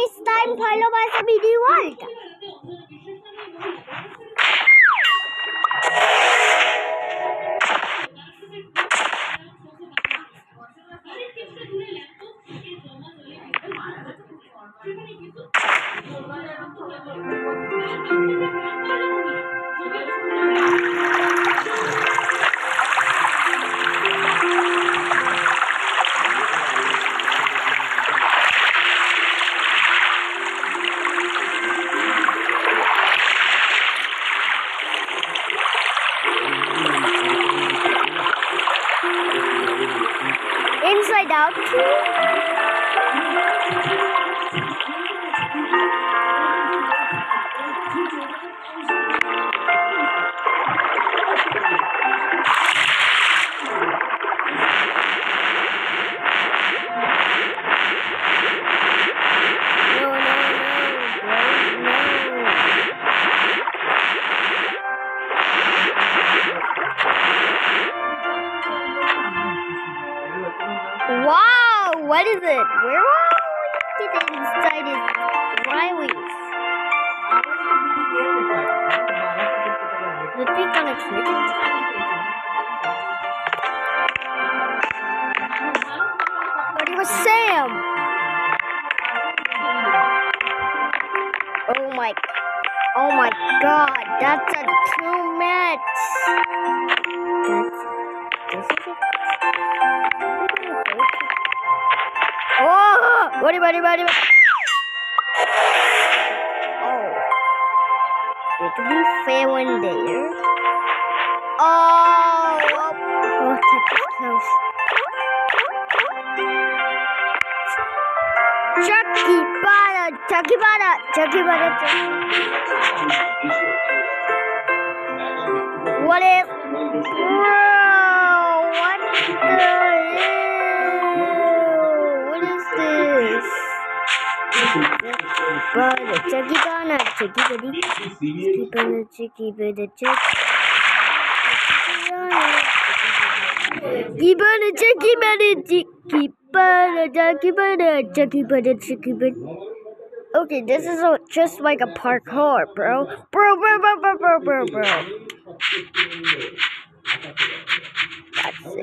FaceTime ভালোবাসা video ওয়ালটা Inside Out 2. Wow, what is it? Where are we getting inside his Rileys? Did we gonna click it? But it was Sam! Oh my god, that's a too much! Oh! Buddy! Oh. Did we fail in there? Oh, that is close. Chucky Butter. What if? Whoa, what the hell? What is this? Chucky Butter. Okay, this is just like a parkour, bro. Bro. That's a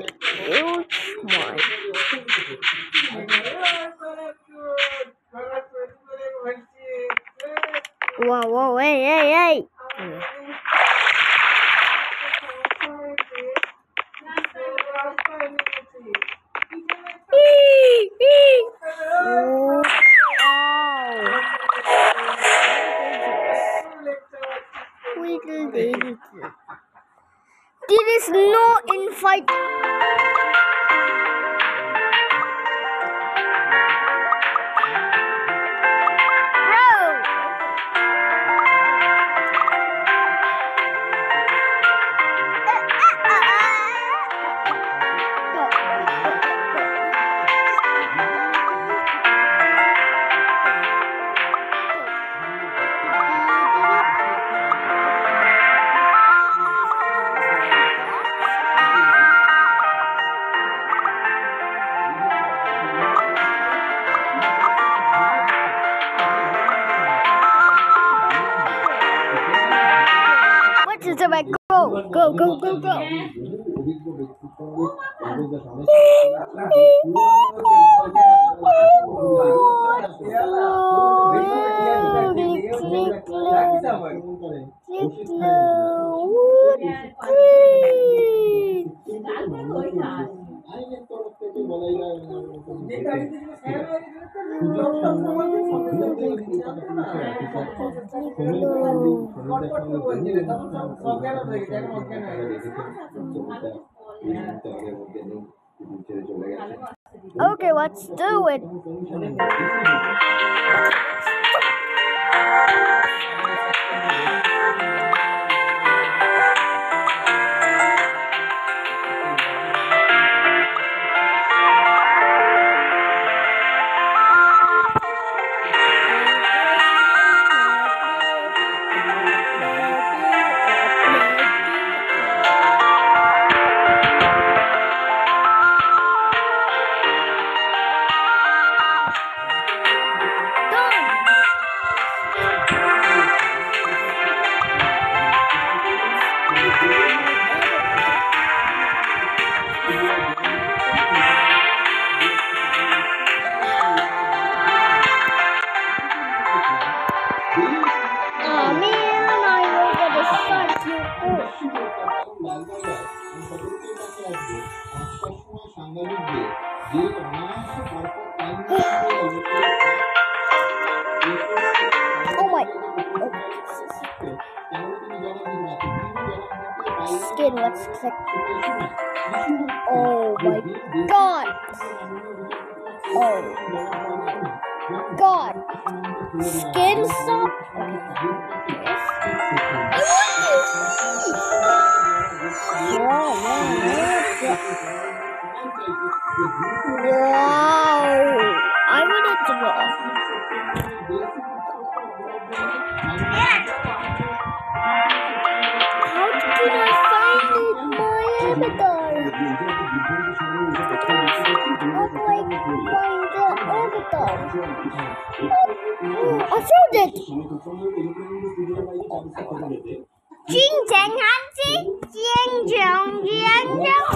huge one. Whoa, hey. There is no invite. Go. Okay, let's do it. Done. What? Skin, let's click. Oh my god! Oh god! Skin stop? Wow! I want to draw. How can I find my avatar? How do I find the avatar? I found it! Jing Jang Hansi, Jing Jang Jing Jang.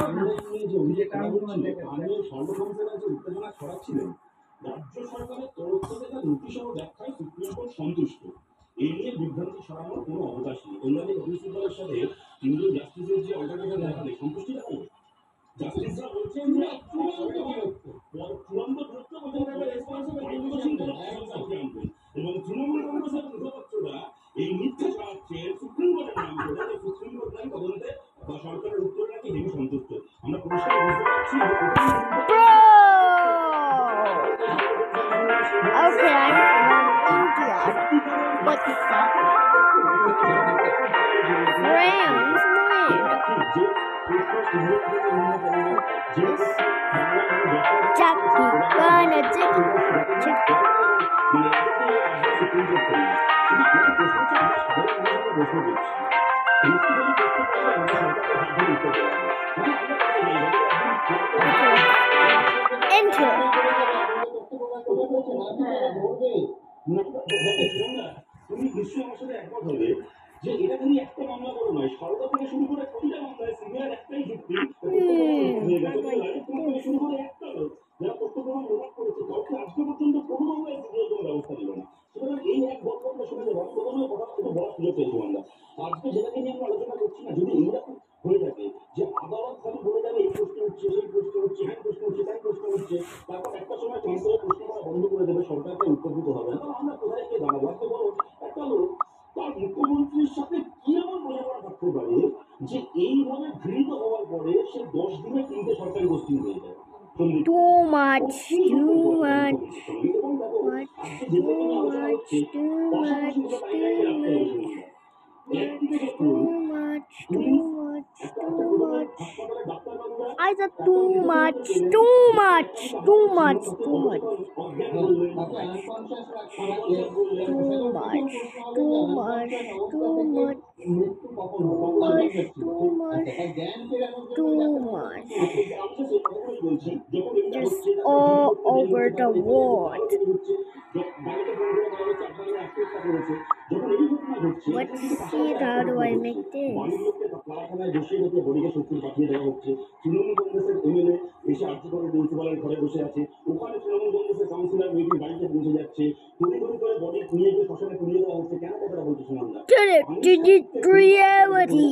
রাজ্য সরকারের তরফ থেকে তার notice ও ব্যাখ্যায় supreme court সন্তুষ্ট। এই নিয়ে বিভ্রান্তি ছড়ানোর কোনো অবকাশ নেই। অন্যান্য অভিযোগের সাথে তিনজন জাস্টিসের যে অল্টারনেটিভ দেখালে সন্তুষ্টি রাখবে। জাস্টিসরা বলছেন যে চূড়ান্ত এবং তৃণমূল কংগ্রেসের মুখপাত্ররা এই মিথ্যা ছড়াচ্ছে সুপ্রিম কোর্টের নাম করে যে সুপ্রিম কোর্ট নাকি তদন্তে বা সরকারের উত্তর নাকি হেবি সন্তুষ্ট। আমরা পরিষ্কার বুঝতে পারছি Okay, I'm from India. But friends, Jackie, gonna enter. তুমি নিশ্চয়ই আমার সাথে একমত হবে যে এটা তুমি একটা মামলা করে নয়, সরকার থেকে শুরু করে প্রতিটা মামলায় সিনিয়র একটাই যুক্তি শুরু করে একটা লোক যারা তথ্য প্রমাণ প্রকাশ করেছে কাউকে আজকে পর্যন্ত কোনো মামলায় সিনিয়র কোনো ব্যবস্থা দিল না। সুতরাং এই এক বক্তব্য শুনে রক্তদানের কথা একটু বলার সুযোগ পেয়েছি আমরা। আজকে যেটাকে নিয়ে আমরা আলোচনা করছি না, যদি এইরকম হয়ে থাকে যে আদালত খালি বলে যাবে এই প্রশ্ন হচ্ছে, সেই প্রশ্ন হচ্ছে, হ্যাঁ প্রশ্ন হচ্ছে, তাই প্রশ্ন হচ্ছে, তারপর একটা সময় চান্সেলর প্রশ্ন করা বন্ধ করে দেবে, সরকারকে উত্তর দিতে হবে না, আমরা কোথায় গিয়ে দাঁড়াবো? একটা বড় একটা লোক তার মুখ্যমন্ত্রীর সাথে কি এমন বোঝাপড়া থাকতে পারে যে এইভাবে ঘৃণিত হওয়ার পরে সে 10 দিনে 3টে সরকারি গোষ্ঠী হয়ে যায়। Too much. I said too much. Just all over the world. Let's see, how do I make this? Reality.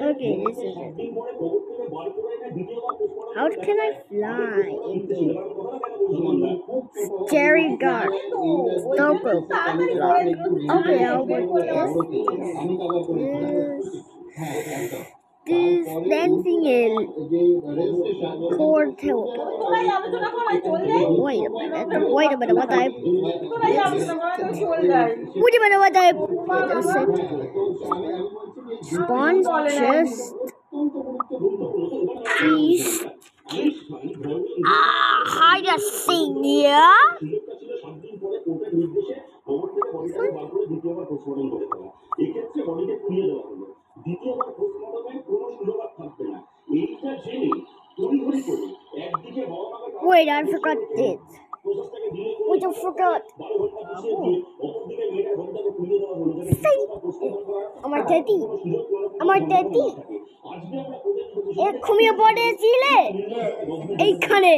Okay, this is it. How can I fly? Scary guard. Don't go. Okay, I'll work this dancing in core teleport. Wait a minute, what type? Spawns just feast. Hide a thing, yeah? Wait, I forgot this. Wait, I forgot. আমার daddy ঘুমিয়ে পড়েছিলে এইখানে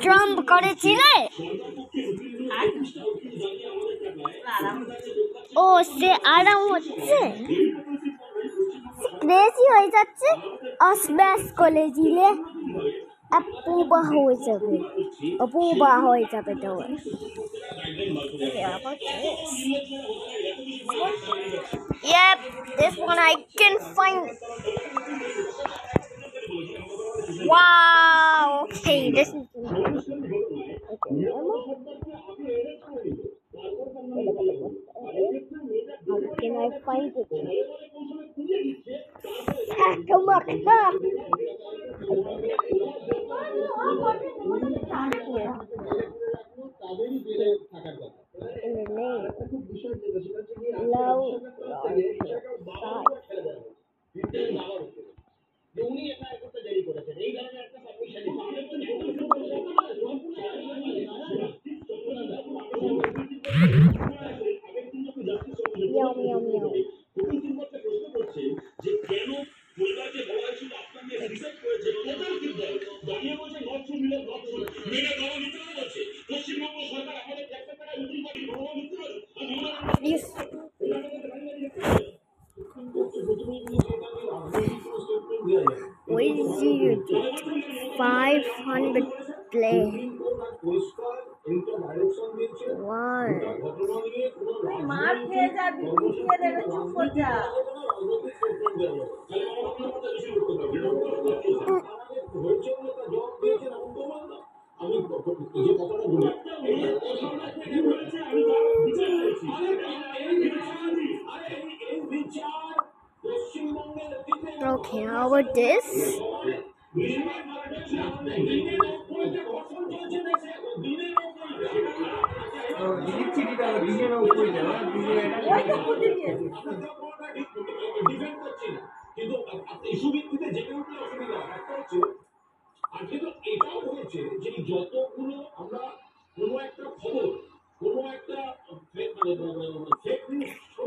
jump করেছিলে ও সে আরাম হচ্ছে crazy হয়ে যাচ্ছে smash করেছিলে Apuba হয়ে যাবে Apuba হয়ে যাবে তো okay how about this yep this one I can find wow okay this is okay how can I find it come on in the name low meow meow meow yes what is you did 500 play wow okay how about this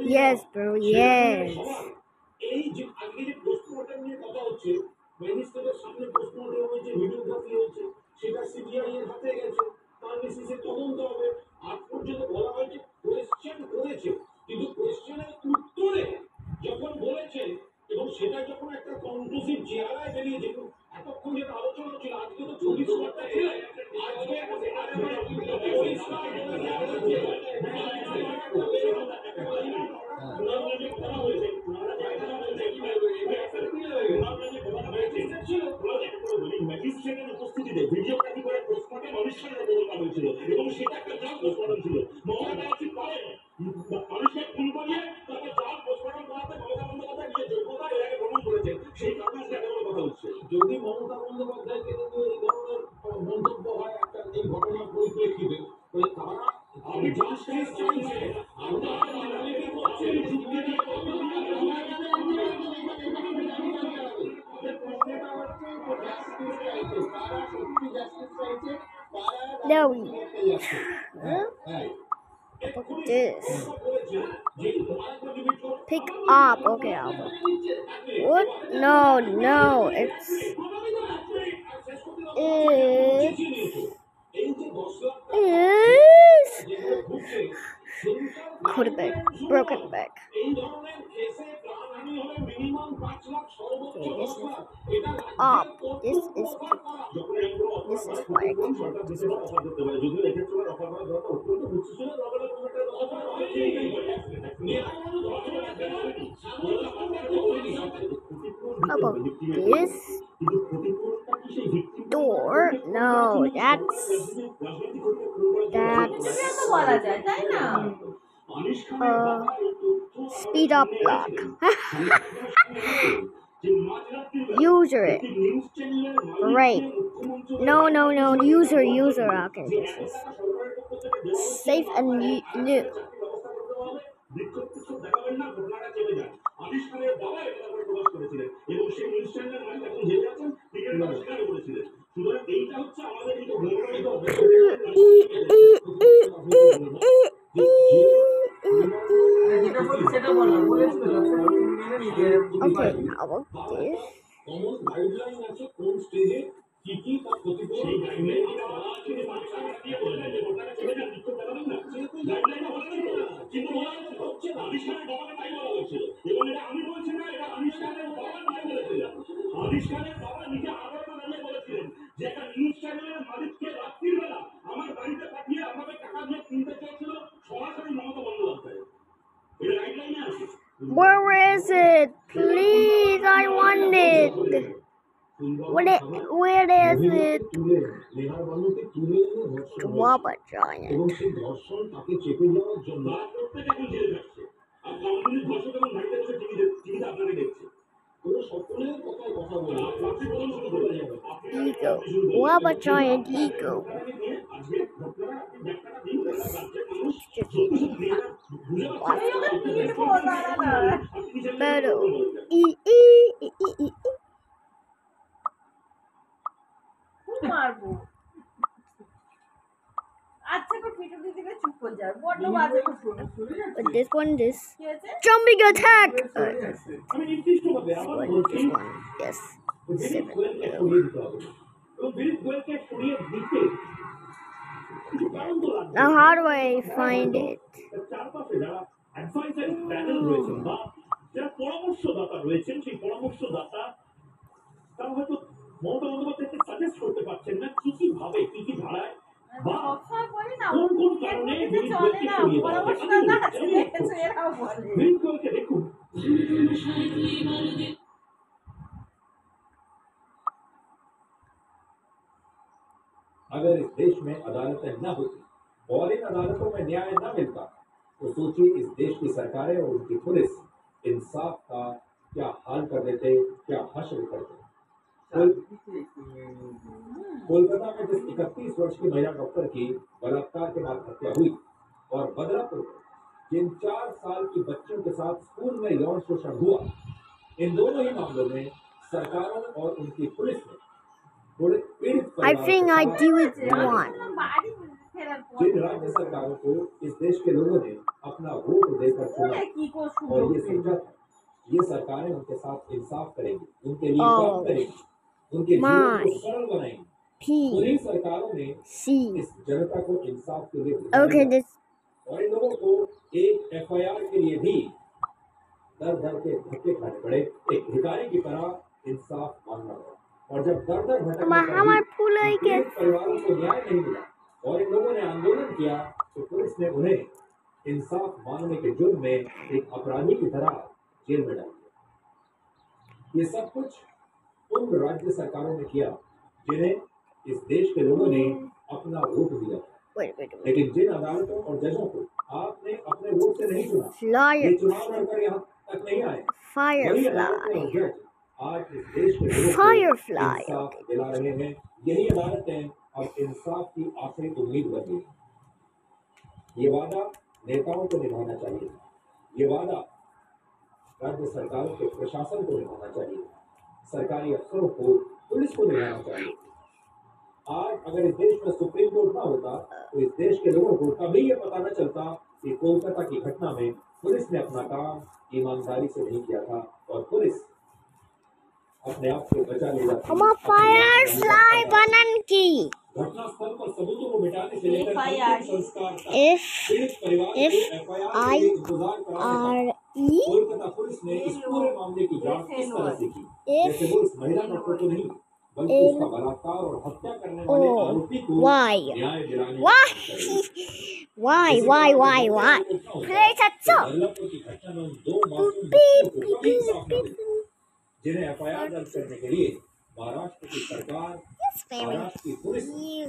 yes bro yes there we this pick up okay Albert. What no it's quarterback broken back okay this is up this is like how about this door no that's speed up block user break no user okay this is safe and new okay how about this দোকানের মালিককে রাত্রির বেলা আমার বাড়িতে পাঠিয়ে আমাকে টাকা দিয়ে কিনতে চেয়েছিল সরাসরি মমতা বন্দ্যোপাধ্যায়। এটা গাইডলাইনে আছে। Where is it? Please, I want it. Where is it? Guava giant. এবং সেই ধর্ষণ তাকে চেপে যাওয়ার জন্য প্রত্যেক এখন জেলে যাচ্ছে। আর কমপ্লিট ধর্ষক এবং বাড়িতে বসে টিভিতে আপনাকে দেখছে। কোনো সকলের কথায় কথা বলে আপনি প্রথম শুরু করে যাবেন। Ego. Guava giant ego. আজকে ঘটনাটা আপনি ব্যাখ্যাটা দিন রাজ্যের মানুষ Pero. মারবো আচ্ছা তো পিটু দিদিকে চুপ করে যাও বড় বাজে But this one, this কি হয়েছে jumping attack. আমি নির্দিষ্টভাবে আমার বলছি This one, yes. বিরিশ গোয়েলকে সরিয়ে দিতে হবে এবং বিরিশ গোয়েলকে সরিয়ে দিতে কিছু কারণ তো লাগবে। Now, how do I find it? চারপাশে যারা অ্যাডভাইজারি প্যানেল রয়েছেন বা যারা পরামর্শদাতা রয়েছেন সেই পরামর্শদাতা তারা হয়তো মমতা বন্দ্যোপাধ্যায়কে সাজেস্ট করতে পারছেন না কি কি ভাবে কি কি ধারায় বা সবসময় বলি না কোন কোন কারণে বিরিশ চলে গোয়েলকে না সরিয়ে দেওয়া হবে। পরামর্শদাতা আছে দেখেছো এরাও বলে বিরিশ গোয়েলকে দেখুন अगर इस देश में अदालतें न होती और इन अदालतों में न्याय न मिलता तो सोचिए इस देश की सरकारें और उनकी पुलिस इंसाफ का क्या हाल कर देते, क्या हश्र करते। कोलकाता में जिस 31 वर्ष की महिला डॉक्टर की बलात्कार के बाद हत्या हुई और बदलापुर में जिन 4 साल की बच्चों के साथ स्कूल में यौन शोषण हुआ, इन दोनों ही मामलों में सरकारों और उनकी पुलिस ने पीड़ित I think I do it one. বাড়ি ফেরার পর जिन राज्य सरकारों को इस देश के लोगों ने अपना वोट देकर चुना কি কো और ये সুযোগ सोचा था ये सरकारें उनके साथ इंसाफ करेंगी, उनके लिए Oh. काम करेंगी, उनके जीवन My. को सरल बनाएंगी। P उन्हीं सरकारों ने C. इस जनता को इंसाफ के लिए Okay, बुलाया this. और इन लोगों को एक FIR के लिए भी दर दर के धक्के खाने पड़े, एक भिखारी की तरह इंसाफ मांगना पड़ा। और जब दर दर भटकने पर हमारे भी फूल है क्या? पीड़ित परिवारों को न्याय नहीं मिला और इन लोगों ने आंदोलन किया तो पुलिस ने उन्हें इंसाफ मांगने के जुर्म में एक अपराधी की तरह जेल में डाल दिया। ये सब कुछ उन राज्य सरकारों ने किया जिन्हें इस देश के लोगों ने अपना वोट दिया। Wait. लेकिन जिन अदालतों और जजों को आपने अपने वोट से नहीं चुना, ये Flyer. चुनाव लड़कर यहाँ तक नहीं आए, वही अदालतें और Firefly. जज आज इस देश के लोगों को Firefly. इंसाफ दिला रहे हैं। यही अदालतें अब इंसाफ की आखिरी उम्मीद बन गई। ये वादा नेताओं को निभाना चाहिए, ये वादा राज्य सरकारों के प्रशासन को निभाना चाहिए, सरकारी अफसरों को, पुलिस को निभाना चाहिए। आज अगर इस देश में सुप्रीम कोर्ट ना होता तो इस देश के लोगों को कभी ये पता न चलता कि कोलकाता की घटना में पुलिस ने अपना काम ईमानदारी से नहीं किया था और पुलिस अपने आप को बचा ले जाती। हम Firefly बनन की. घटनास्थल पर सबूतों को मिटाने से लेकर FIR अंतिम संस्कार तक F पीड़ित परिवार को FIR के लिए इंतजार कराने R तक E कोलकाता पुलिस ने इस पूरे मामले की जांच इस तरह से की F जैसे वो इस महिला डॉक्टर को नहीं बल्कि उसका बलात्कार और हत्या करने वाले O आरोपी को Y. न्याय दिलाने Why? की कोशिश करेगी। Why? Play that song. Ballabhpur की घटना में उन 2 मासूम बच्चों को कभी इंसाफ न मिला, जिन्हें FIR दर्ज करने के लिए महाराष्ट्र की सरकार, महाराष्ट्र की पुलिस ने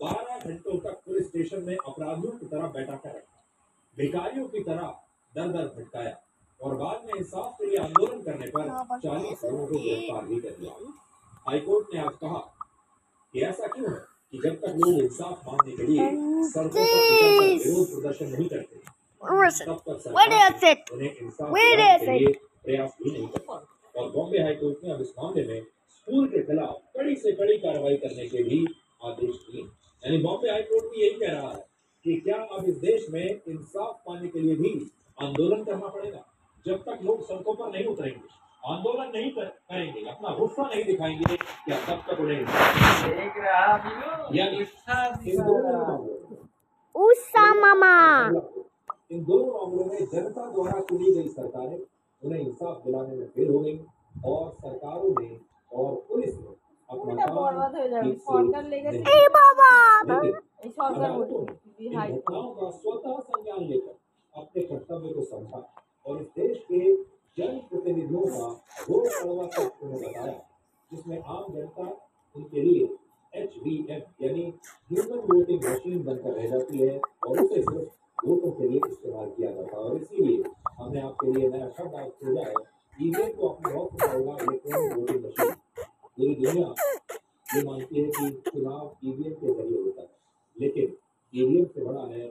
12 घंटों तक पुलिस स्टेशन में अपराधियों की तरह बैठा कर रखा, भिखारियों की तरह दर दर भटकाया और बाद में इंसाफ के लिए आंदोलन करने पर 40 लोगों को गिरफ्तार भी कर दिया। हाईकोर्ट ने आज कहा कि ऐसा क्यों है कि जब तक लोग इंसाफ मांगने के लिए सड़कों पर उतरकर विरोध प्रदर्शन नहीं करते Where is it? तब तक Where सरकार is it? उन्हें इंसाफ Where दिलाने is के लिए प्रयास भी नहीं करती। और बॉम्बे हाईकोर्ट ने अब इस मामले में स्कूल के खिलाफ कड़ी से कड़ी कार्रवाई करने के भी आदेश दिए। यानी बॉम्बे हाईकोर्ट भी यही कह रहा है कि क्या अब इस देश में इंसाफ पाने के लिए भी आंदोलन करना पड़ेगा। जब तक लोग सड़कों पर नहीं उतरेंगे, आंदोलन नहीं करेंगे, अपना गुस्सा नहीं दिखाएंगे, क्या तब तक उन्हें यानी इन दोनों मामलों में Usa Mama. इन दोनों मामलों में जनता द्वारा चुनी गई सरकारें उन्हें इंसाफ दिलाने में फेल हो गई और सरकारों ने और पुलिस ने अपना এটা काम বরবাদ হয়ে যাবে ठीक से সরকার লেগেছে नहीं ए बाबा लेकिन এই সরকার अदालतों বলছে ने इन হাই घटनाओं का स्वतः संज्ञान लेकर अपने कर्तव्य को समझा और इस देश के जन प्रतिनिधियों का वो कड़वा सच उन्हें बताया जिसमें आम जनता उनके लिए HVM यानी ह्यूमन वोटिंग मशीन बनकर रह जाती है और उसे सिर्फ वोटों के लिए इस्तेमाल किया जाता है और इसीलिए हमने आपके लिए नया शब्द आज खोजा है ईवीएम को अपने वक्त में होगा इलेक्ट्रॉनिक वोटिंग मशीन पूरी दुनिया ये मानती है कि चुनाव ईवीएम के जरिए होता है लेकिन ईवीएम से बड़ा है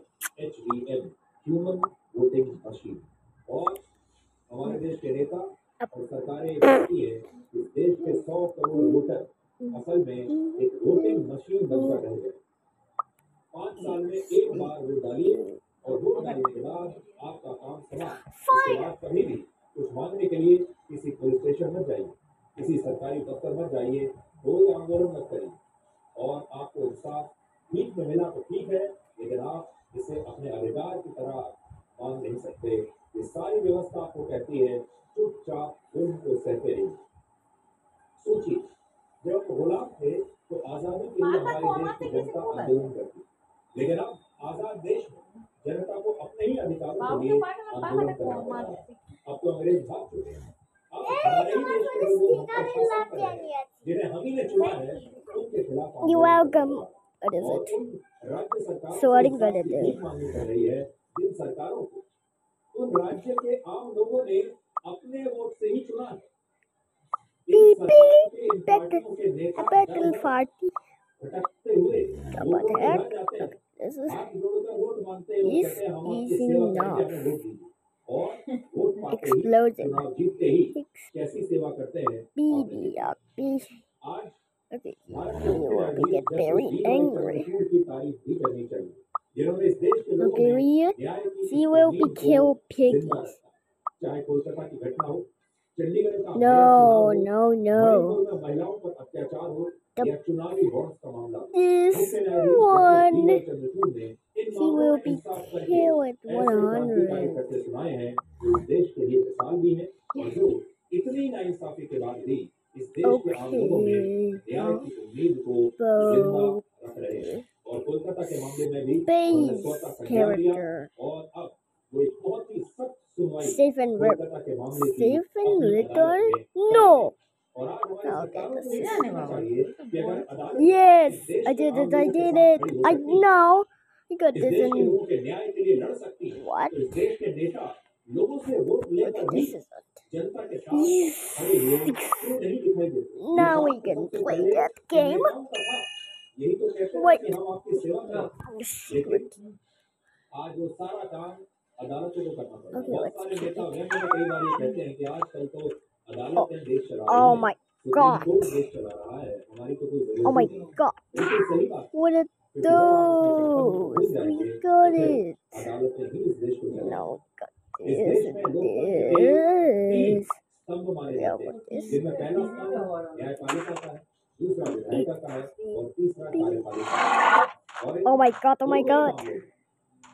HVM ह्यूमन वोटिंग मशीन और हमारे देश के नेता और सरकारें ये कहती है कि देश के 100 करोड़ वोटर असल में एक वोटिंग मशीन बनकर रह गए 5 साल में एक बार वोट डालिए और वोट डालने के बाद आपका काम समाप्त उसके बाद कभी भी कुछ मांगने के लिए किसी पुलिस स्टेशन मत जाइए किसी सरकारी दफ्तर मत जाइए कोई आंदोलन मत करिए और आपको इंसाफ ठीक में मिला तो ठीक है लेकिन आप इसे अपने अधिकार की तरह मांग नहीं सकते ये सारी व्यवस्था आपको कहती है चुपचाप जुल्म को सहते रहिए सोचिए जब हम गुलाम थे तो आजादी के लिए हमारे देश की जनता आंदोलन करती लेकिन अब आजाद देश में जनता को अपने ही अधिकारों के लिए आंदोलन करना पड़ रहा है अब तो अंग्रेज भाग चुके हैं अब हमारे ही देश के लोग हम पर शासन कर रहे हैं जिन्हें हम ही ने चुना है उनके खिलाफ You're आंदोलन कर welcome. रहा है What is और it? उन राज्य सरकारों So what से are you gonna इंसाफ की do? भीख मांगनी पड़ रही है जिन सरकारों को उन राज्य के आम लोगों ने अपने वोट से ही चुना है इन Beep सरकारों के इन beep. पार्टियों के नेता A battle party. भटकते हुए लोगों के घर जाते हैं This is हाथ जोड़कर वोट मांगते हैं और Is कहते हैं हम आपकी easy सेवा करेंगे enough. हमें वोट दीजिए और वोट पाते ही Exploding. चुनाव जीतते ही कैसी सेवा करते हैं आपने Beady. देखा आज Okay. भारत के You मुख्य will न्यायाधीश get justice very DY angry. Chandrachud की तारीफ भी करनी चाहिए जिन्होंने इस देश के लोगों Okay, में Rhea. न्याय की She इस will be उम्मीद को killed जिंदा piggies. रखा चाहे कोलकाता की घटना हो चंडीगढ़ का मेयर चुनाव No, हो no, मणिपुर no. में महिलाओं पर अत्याचार हो The- या चुनावी बॉन्ड्स का मामला हो This मुख्य न्यायाधीश one. जस्टिस DY चंद्रचूड़ ने इन She मामलों will में be इंसाफ करके killed ऐसे क्रांतिकारी 100. फैसले सुनाए हैं जो इस देश के लिए मिसाल भी हैं और जो इतनी नाइंसाफी के बाद भी इस देश के आम लोगों में न्याय की उम्मीद को जिंदा रख रहे हैं और कोलकाता के मामले में भी उन्होंने Base स्वतः संज्ञान लिया character. और अब वो एक बहुत ही सख्त सुनवाई Stephen Rip. कोलकाता के मामले की Stephen अपनी Little? अदालत में No. और आज हमारी Okay, सरकारों को this ये is समझना चाहिए कि अगर अदालत Yes, इस देश I के did आम it. I लोगों के did साथ it. खड़ी हो I सकती है know. You got इस this देश के in. लोगों के न्याय के लिए लड़ सकती है What? तो इस देश के नेता लोगों से वोट Okay, लेकर भी this is it. जनता के साथ खड़े हुए क्यों नहीं दिखाई देते Now ये we बात तो can सबसे play पहले that इन game. नेताओं का था यही तो कहते हैं Wait. कि हम आपकी सेवा करें लेकिन आज वो सारा काम अदालतों को करना पड़ता है Okay, बहुत let's सारे keep नेता it. व्यंग में कई बार ये कहते हैं कि आजकल तो अदालतें देश चला रही Oh हैं my सुप्रीम God. कोर्ट देश चला रहा है हमारी तो कोई Oh जरूरत my ही नहीं God. बिल्कुल सही बात है What are क्योंकि जब आप अपने कर्तव्य को भूल those? जाएंगे We तो got फिर it. अदालतें ही इस देश को चलाएंगी No, got इस this. देश में लोकतंत्र के तीन This. स्तंभ माने Yeah, जाते हैं what is जिनमें पहला स्तंभ न्यायपालिका का है दूसरा विधायिका का है और तीसरा कार्यपालिका का है। और इन Oh my God. Oh my दोनों ही God. मामलों में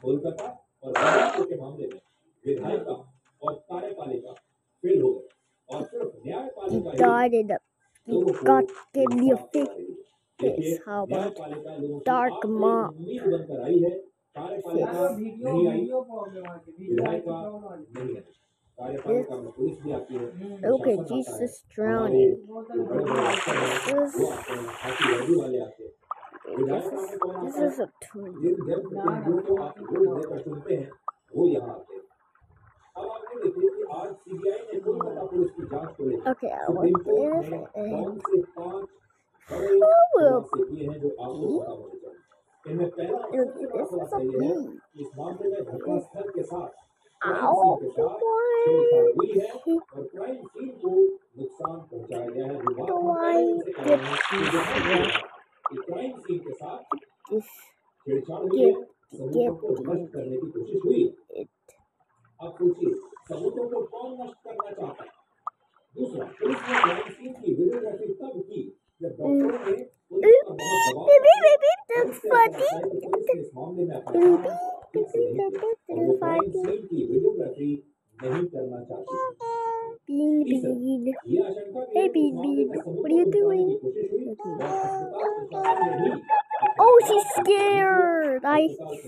कोलकाता और बहरमपुर के मामले में विधायिका और कार्यपालिका फेल हो गए और सिर्फ He न्यायपालिका ही died. लोगों को God gave me a Insaf fake दिला रही है देखिए face. How about न्यायपालिका लोगों की Dark आखिरी Mom? उम्मीद बनकर आई है कार्यपालिका नहीं आई विधायिका नहीं आई कार्यपालिका में पुलिस भी आती है Okay, प्रशासन आता है Jesus हमारे drowning. जो बड़े बड़े अफसर हैं वो आते हैं खाकी वर्दी वाले आते हैं This विधायिका में कौन is आता है a tool. जिन जनप्रतिनिधियों को आप वोट देकर चुनते हैं वो यहाँ आते हैं अब आप ये देखिए कि आज सीबीआई ने कोलकाता पुलिस की जांच को लेकर Okay, I supreme want court this. ने And कौन से 5 बड़े will खुलासे किए हैं जो आपको पता होने चाहिए इनमें पहला और look, सबसे बड़ा this is खुलासा a ये है bee. कि इस मामले में घटनास्थल के साथ क्राइम Ow, सीन के साथ छेड़छाड़ हुई है why? और क्राइम सीन को नुकसान पहुंचाया गया है विभाग Do ने I पहले इनसे कहा get है कि this दिखाई दे one? रहा है कि क्राइम सीन के साथ This छेड़छाड़ हुई है get सबूतों को नष्ट करने की कोशिश हुई है it. अब सोचिए सबूतों को कौन नष्ट करना चाहता है दूसरा पुलिस ने क्राइम सीन की वीडियोग्राफी तब की जब डॉक्टरों ने पुलिस पर बहुत दबाव Baby, बनाया baby, और that's इससे ऐसा funny. लगता है कि पुलिस ने इस मामले में अपना Baby, काम ठीक से नहीं किया और वो क्राइम funny. सीन की वीडियोग्राफी नहीं करना चाहती Bean, तीसरा bean. ये आशंका भी Hey, है कि इस Bean, मामले Bean. में What सबूतों are you को मिटाने doing? की कोशिश हुई is he scared? I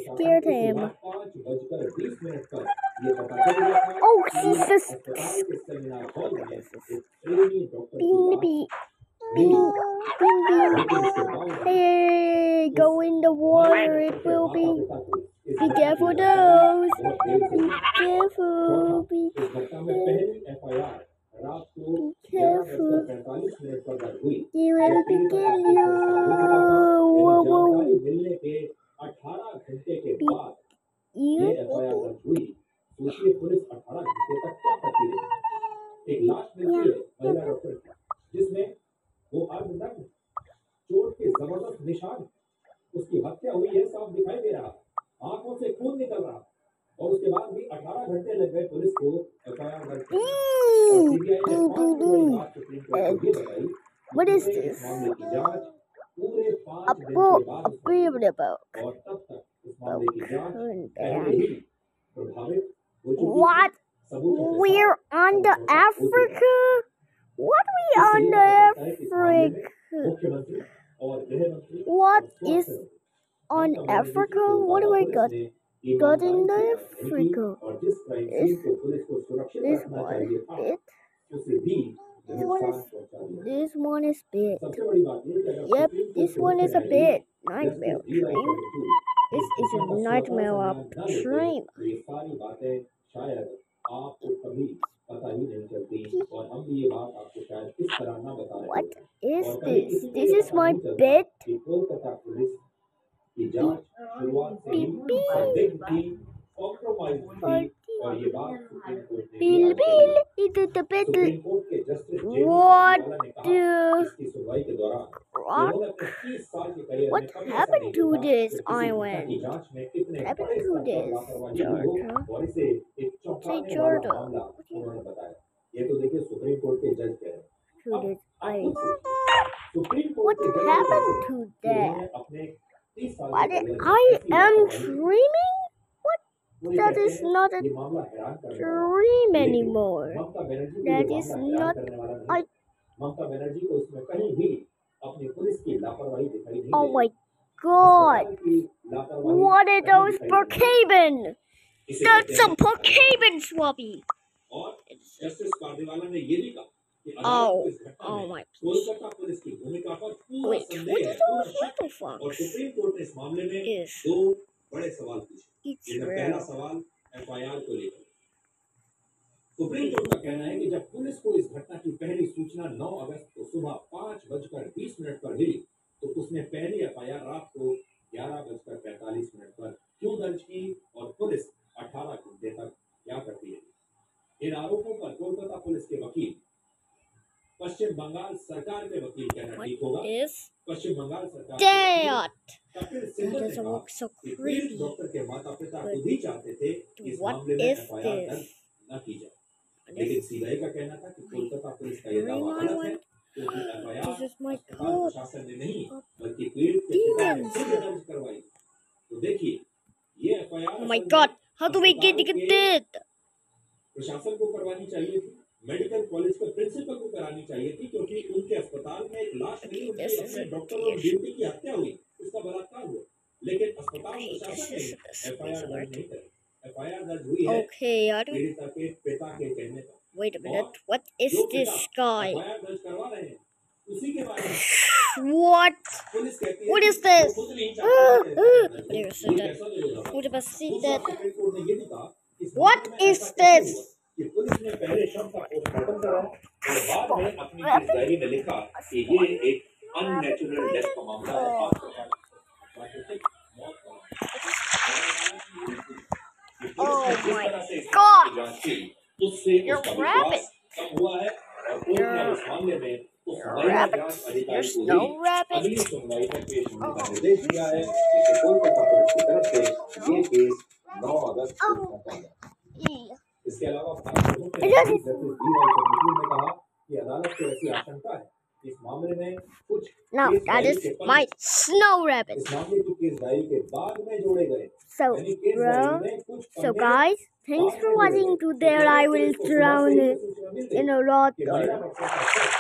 scared him. 5:20 पर ये पता चल गया था Oh, कि he's a अस्पताल के सेमिनार हॉल में एक ट्रेनी डॉक्टर की bean लाश bee. मिली, Bean bee. लेकिन इसके बावजूद Hey, go in the water. It उसके will be. माता-पिता को इस Be घटना careful, की जानकारी those. बहुत देर से Be थी। careful. Be इस घटना में पहली एफआईआर रात को careful. 11:45 पर दर्ज हुई। He will be kill you. Whoa, whoa. जानकारी मिलने के 18 घंटे के बाद ये एफआईआर You. दर्ज हुई। सोचिए पुलिस 18 घंटे तक क्या करती रही। एक लाश मिलती है महिला डॉक्टर की, जिसमें वो अर्धनग्न, चोट के जबरदस्त निशान, उसकी हत्या हुई है साफ दिखाई दे रहा, आंखों से खून निकल रहा, और उसके बाद भी 18 घंटे लग गए पुलिस को एफआईआर दर्ज करने में। और सीबीआई ने 5 बड़ी बात सुप्रीम कोर्ट को ये बताई कि What is पूरे इस this? मामले की जांच पूरे 5 A दिन के book. बाद A favorite book. और तब तक इस मामले की जांच And पहले ही प्रभावित हो चुकी थी। what? सबूतों के We're साथ on the और Africa? What we on the Africa? मुख्यमंत्री और गृह मंत्री What और स्वास्थ्य is मंत्री on ममता बनर्जी Africa? को What do I police got? ने Got in the ईमानदारी से जांच नहीं की Africa. और जिस क्राइम सीन को पुलिस को सुरक्षित This रखना one चाहिए is था big. उसे भी This one नुकसान is. पहुंचा दिया। This one is big. सबसे बड़ी बात ये कि अगर Yep, सुप्रीम कोर्ट this के one मुख्य is a न्यायाधीश bit justice nightmare D Y dream. Chandrachud This इस is घटना a का स्वतः nightmare संज्ञान of न लेते dream. तो ये सारी बातें शायद आपको कभी पता ही नहीं चलती और हम भी ये बात आपको शायद इस तरह ना बता रहे What होते is और कभी this? किसी को This ये is पता my नहीं चलता bed. कि कोलकाता पुलिस की जांच शुरुआत से ही Beep beep. संदिग्ध थी, कॉम्प्रोमाइज थी और ये बात सुप्रीम कोर्ट ने भी Bill आज कही। Bill. It's the bed. Supreme court के जस्टिस जेबी What? कांडीवाला ने कहा इसकी सुनवाई के दौरान कि What? उन्होंने अपने 30 साल के करियर में What कभी ऐसा happened नहीं to देखा this कि किसी घटना की island? जांच में इतने Happened बड़े to स्तर पर this, लापरवाही हुई हो Georgia? और इसे एक चौंकाने वाला Georgia. मामला उन्होंने बताया। ये तो देखिए सुप्रीम कोर्ट के जज कह रहे हैं। To अब this आप खुद island. सोचिए, सुप्रीम कोर्ट What के जज ये कहते happened हैं to कि that? उन्होंने अपने 30 साल के What? करियर में I ऐसी am लापरवाही की। dreaming? What? वो ये That कहते is हैं not a ये मामला हैरान करने वाला है। dream लेकिन anymore. ममता बनर्जी को That ये is मामला हैरान not. करने वाला नहीं I. है। ममता बनर्जी को इसमें कहीं भी अपनी पुलिस की लापरवाही दिखाई नहीं Oh देगी। my God. अस्पताल की लापरवाही What are कहीं those दिखाई नहीं देगी। Brookhaven? इसे That's कहते a हैं Brookhaven Swappy. और जस्टिस कांडीवाला ने ये भी कहा कि अदालत Oh. को इस घटना Oh में my. कोलकाता पुलिस की भूमिका पर पूरा Wait. संदेह What है, is पूरा those शक little है। और fox? सुप्रीम कोर्ट ने इस मामले में Is. 2 बड़े सवाल पूछे। It's जिनमें पहला real. सवाल एफआईआर को लेकर। सुप्रीम कोर्ट का कहना है कि जब पुलिस को इस घटना की पहली सूचना 9 अगस्त को सुबह 5:20 पर मिली तो उसने पहली एफआईआर रात को 11:45 पर क्यों दर्ज की और पुलिस 18 घंटे तक क्या करती रही। इन आरोपों पर कोलकाता पुलिस के वकील, पश्चिम बंगाल सरकार के वकील कहना What ठीक होगा, is पश्चिम बंगाल सरकार के that? वकील कपिल That सिब्बल ने doesn't कहा look so कि पीड़ित creepy. डॉक्टर के माता पिता But खुद ही चाहते थे कि इस what मामले में is एफआईआर this? दर्ज न की जाए, What लेकिन is सीबीआई का कहना था कि कोलकाता पुलिस का यह dream दावा गलत है island? क्योंकि एफआईआर This is my अस्पताल God. प्रशासन ने नहीं बल्कि पीड़ित के पिता ने Demons. खुद दर्ज करवाई। तो देखिए ये एफआईआर Oh my असल में God. How do we अस्पताल get के it? प्रशासन को करवानी चाहिए थी, मेडिकल कॉलेज के प्रिंसिपल को करानी चाहिए थी, क्योंकि उनके अस्पताल में एक लाश नहीं, Okay, उनकी this is अपने a डॉक्टर और dish. ड्यूटी की हत्या हुई, उसका बलात्कार हुआ, लेकिन अस्पताल Okay, this प्रशासन ने is एफआईआर this दर्ज work. नहीं करी। एफआईआर दर्ज हुई है Okay, I don't. पीड़िता के पिता के कहने पर। Wait a minute. What is जो this पिता guy? एफआईआर दर्ज करवा रहे हैं उसी के बारे में What? पुलिस कहती है What कि is this? वो खुद नहीं चाहते कि एफआईआर दर्ज हो। What ये is that? कैसा विरोधाभास What है? about see दूसरा that? सुप्रीम कोर्ट ने ये भी कहा कि इस What मामले में is ऐसा कैसे this? हुआ कि पुलिस ने पहले शव का पोस्टमार्टम कराया और बाद में अपनी केस डायरी में लिखा कि ये एक अननेचुरल डेथ का मामला है, आप सरकार प्राकृतिक मौत का मामला है। Oh पुलिस ने जिस my तरह से इस God. मामले की जांच की उससे You're उसका rabbit. विश्वास कम हुआ है और कोर्ट ने इस मामले में उस You're महिला rabbit. जांच अधिकारी You're को no ही rabbit. अगली सुनवाई में पेश होने का निर्देश दिया है, जिसे कोलकाता पुलिस की तरफ से ये केस 9 अगस्त को सौंपा गया। इसके अलावा भारत के जस्टिस डी वाई चंद्रचूड़ ने कहा कि अदालत को ऐसी आशंका है कि इस मामले में कुछ No, case that diary is के my पंच snow rabbit. इस मामले की केस डायरी के बाद में जोड़े गए, So, यानी केस डायरी bro. में कुछ So, पन्ने guys, thanks बाद for में जोड़े watching. गए। Today, I will पुलिस को सुबह drown से ही it सूचना मिल in गई a lot. कि महिला डॉक्टर का शव